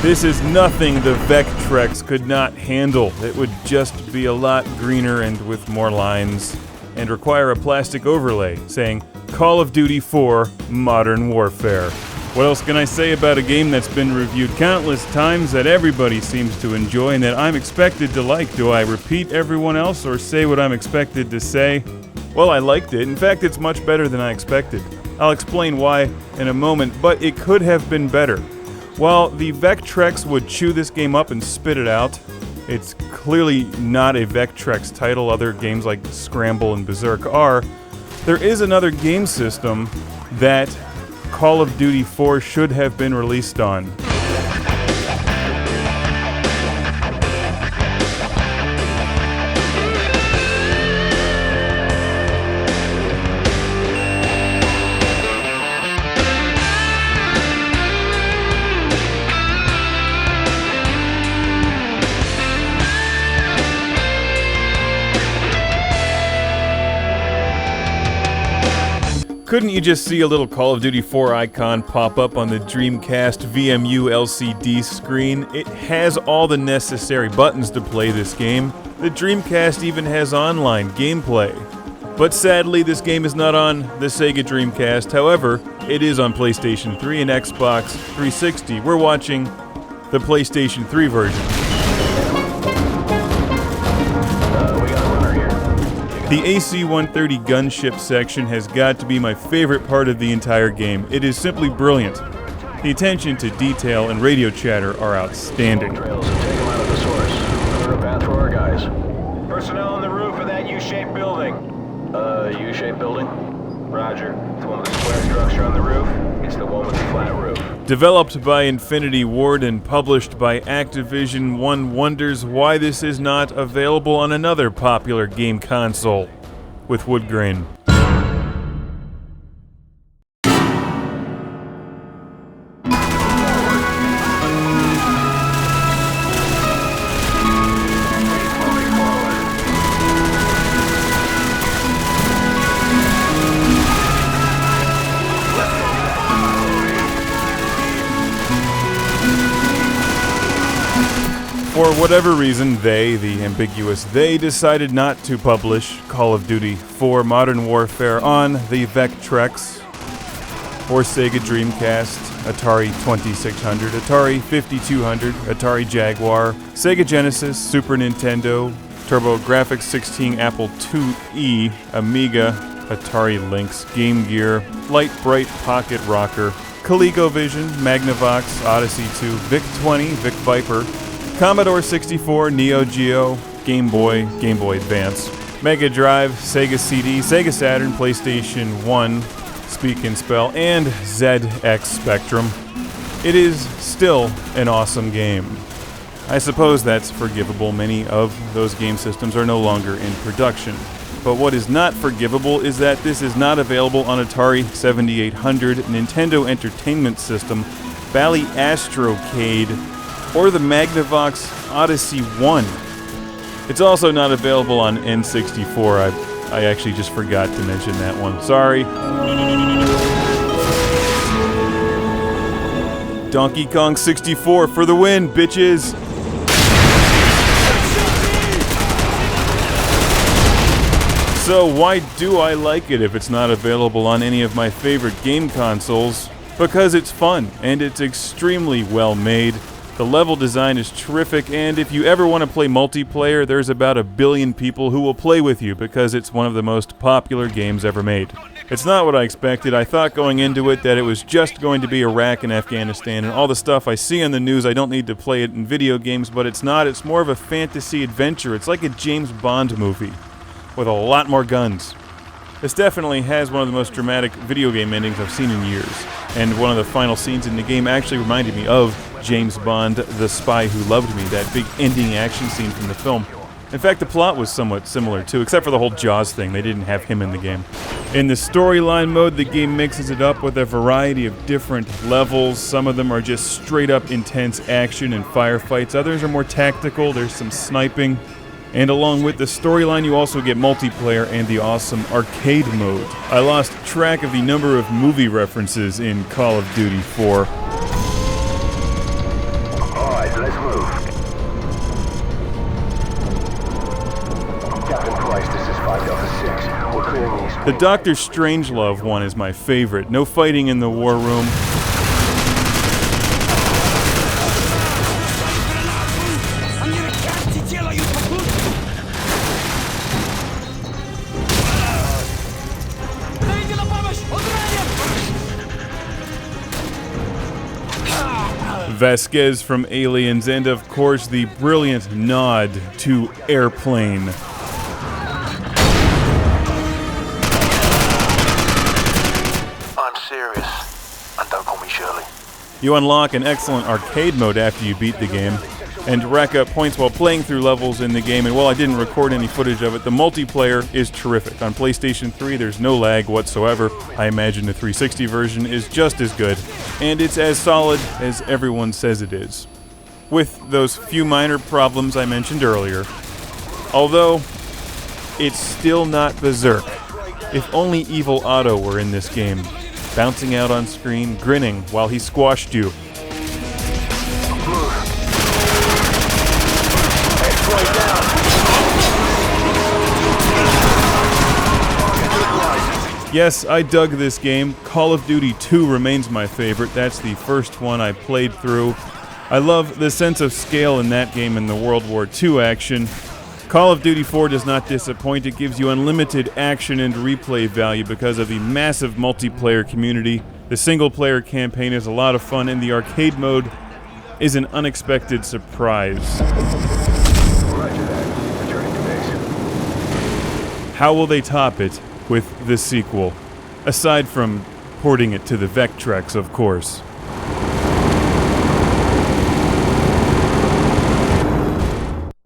This is nothing the Vectrex could not handle. It would just be a lot greener and with more lines, and require a plastic overlay saying, Call of Duty 4 Modern Warfare. What else can I say about a game that's been reviewed countless times, that everybody seems to enjoy, and that I'm expected to like? Do I repeat everyone else or say what I'm expected to say? Well, I liked it. In fact, it's much better than I expected. I'll explain why in a moment, but it could have been better. While the Vectrex would chew this game up and spit it out, it's clearly not a Vectrex title. Other games like Scramble and Berserk are. There is another game system that Call of Duty 4 should have been released on. Couldn't you just see a little Call of Duty 4 icon pop up on the Dreamcast VMU LCD screen? It has all the necessary buttons to play this game. The Dreamcast even has online gameplay. But sadly, this game is not on the Sega Dreamcast. However, it is on PlayStation 3 and Xbox 360. We're watching the PlayStation 3 version. The AC-130 gunship section has got to be my favorite part of the entire game. It is simply brilliant. The attention to detail and radio chatter are outstanding. Trails, take them out of the source. Clear a path for our guys. Personnel on the roof of that U-shaped building. U-shaped building? Roger. It's the one with the square structure on the roof. It's the one with the flat roof. Developed by Infinity Ward and published by Activision, one wonders why this is not available on another popular game console with wood grain. For whatever reason, the ambiguous they, decided not to publish Call of Duty 4 Modern Warfare on the Vectrex or Sega Dreamcast, Atari 2600, Atari 5200, Atari Jaguar, Sega Genesis, Super Nintendo, TurboGrafx 16, Apple IIe, Amiga, Atari Lynx, Game Gear, Light Bright Pocket Rocker, ColecoVision, Magnavox, Odyssey 2, VIC-20, Vic Viper, Commodore 64, Neo Geo, Game Boy Advance, Mega Drive, Sega CD, Sega Saturn, PlayStation 1, Speak and Spell, and ZX Spectrum. It is still an awesome game. I suppose that's forgivable. Many of those game systems are no longer in production. But what is not forgivable is that this is not available on Atari 7800, Nintendo Entertainment System, Bally Astrocade, or the Magnavox Odyssey 1. It's also not available on N64. I actually just forgot to mention that one. Sorry. Donkey Kong 64 for the win, bitches! So why do I like it if it's not available on any of my favorite game consoles? Because it's fun, and it's extremely well made. The level design is terrific, and if you ever want to play multiplayer, there's about 1 billion people who will play with you because it's one of the most popular games ever made. It's not what I expected. I thought going into it that it was just going to be Iraq and Afghanistan and all the stuff I see on the news. I don't need to play it in video games, but it's not. It's more of a fantasy adventure. It's like a James Bond movie with a lot more guns. This definitely has one of the most dramatic video game endings I've seen in years, and one of the final scenes in the game actually reminded me of James Bond, The Spy Who Loved Me, that big ending action scene from the film. In fact, the plot was somewhat similar too, except for the whole Jaws thing. They didn't have him in the game. In the storyline mode, the game mixes it up with a variety of different levels. Some of them are just straight up intense action and firefights. Others are more tactical. There's some sniping. And along with the storyline, you also get multiplayer and the awesome arcade mode. I lost track of the number of movie references in Call of Duty 4. move. Captain Price, this is 5 Delta 6. We're clearing these. The Dr. Strangelove one is my favorite. No fighting in the war room. Vasquez from Aliens, and of course the brilliant nod to Airplane. I'm serious, and don't call me Shirley. You unlock an excellent arcade mode after you beat the game, and rack up points while playing through levels in the game, and while I didn't record any footage of it, the multiplayer is terrific. On PlayStation 3, there's no lag whatsoever. I imagine the 360 version is just as good, and it's as solid as everyone says it is. With those few minor problems I mentioned earlier, although it's still not Berserk. If only Evil Otto were in this game, bouncing out on screen, grinning while he squashed you. Yes, I dug this game. Call of Duty 2 remains my favorite. That's the first one I played through. I love the sense of scale in that game and the World War II action. Call of Duty 4 does not disappoint. It gives you unlimited action and replay value because of the massive multiplayer community. The single-player campaign is a lot of fun, and the arcade mode is an unexpected surprise. How will they top it with the sequel? Aside from porting it to the Vectrex, of course.